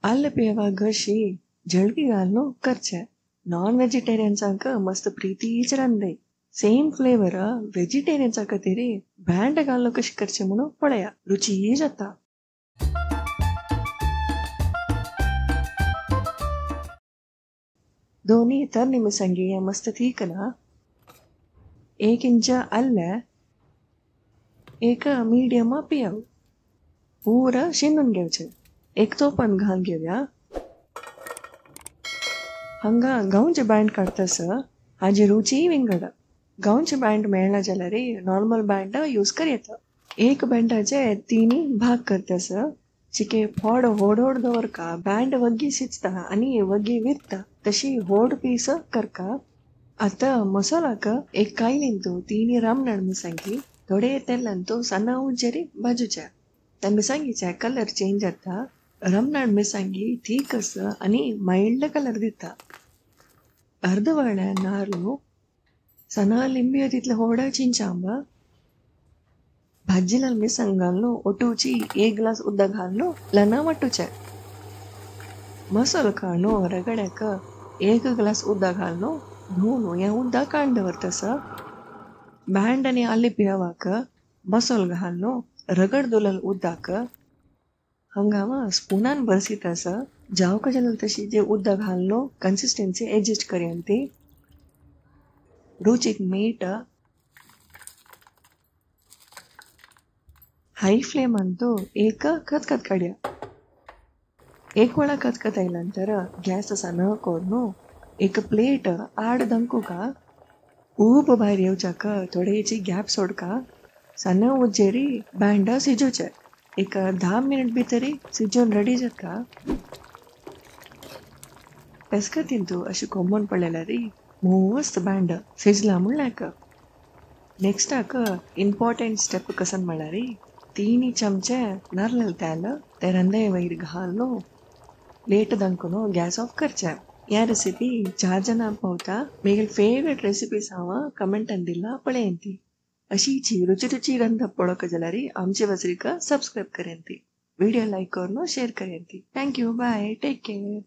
आलं पेवा घशी जळगी घालनो करचे नॉन वेजिटेरियन्सांक मस्त प्रीतीच रांदे सेम फ्लेवर वेजिटेरियन्सांक तरी ब्यांड घालनो कशी करचे म्हणून पळया रुची जाता. दोन्ही तर निमिषंगी मस्त ठीक ना. 1 इंच अल्ले एक मीडियम पियाव पूरा शिनून घेवचे. एक चोपन घाल घेऊया. हंगा गव्हाचे बँड काढतस हाजी रुची विंगड. गव्हाचे बँड मेळना जाल्यार नॉर्मल बँड यूज करयेता. एक बँडाचे तिनी भाग करतस चिके फोड होड होड दवरका बँड वग्गी शिजता आणि वग्गी विरता तशी होड पीस करका. आता मसालाक एक कायलिंतू तिनी रामनाड मिरसांगी थोडे तेल्लांतू सಣ್ಣ उज्जेरी भाजूच्या. त्या मिरसांगीचा कलर चेंज जाता. रामनाड मिरसांगी थिकस आणि माइल्ड कलर दिता. अर्ध वळ्या नारळू सಣ್ಣ लिंबी तितले होडा चिंचांब भाजीला मिरसांग घालनो ओटूची 1 ग्लास उद्द घालनो लना वाटूचे. मसाला काढनो रगड्याक 1 ग्लास उद्द घालनो धुवनो या उद्द कांड दवरतस. बँड आणि आले पियावाक मसाला घालनो रगड दोलल उद्दाक हंगामा स्पूनान बरसितस जावक जल तशी जे उद्द घालनो कन्सिस्टेन्सी एडजस्ट करयंती. रुचीक मीठ हाई फ्लेम अंतू एक खतखत काढया. एक वेळा खतखत आयल्यानंतर गॅस सಣ್ಣ कोरनो एक प्लेट आड ದಂಕುका ऊब भायर येवच्याक थोडेची गॅप सोडका सಣ್ಣ उज्जेरी बँड सिजूचे. एक 10 मिनिट भितरी सिजून रेडी जाता. पेस्का तिंतू अशी कोंबून पडलेल्यार मस्त बँड शिजला म्हणल्याक. नेक्स्टाक इंपॉर्टंट स्टेप कसन म्हळ्यार 3 चमचे नारळ तेल ते रंदे वयर घालनो प्लेट ದಂಕುनो गॅस ऑफ करचे. या रेसिपी 4 जणां पावता. मेगेल फेवरेट रेसिपीज हांव कमेंटान दिला पळयंती. अशीची रुची रुची रंधप पळोवक जाल्यार आमचे वचरीक सब्सक्राइब करयंती. वीडियो लायक करनो शेअर करयंती. Thank you bye take care.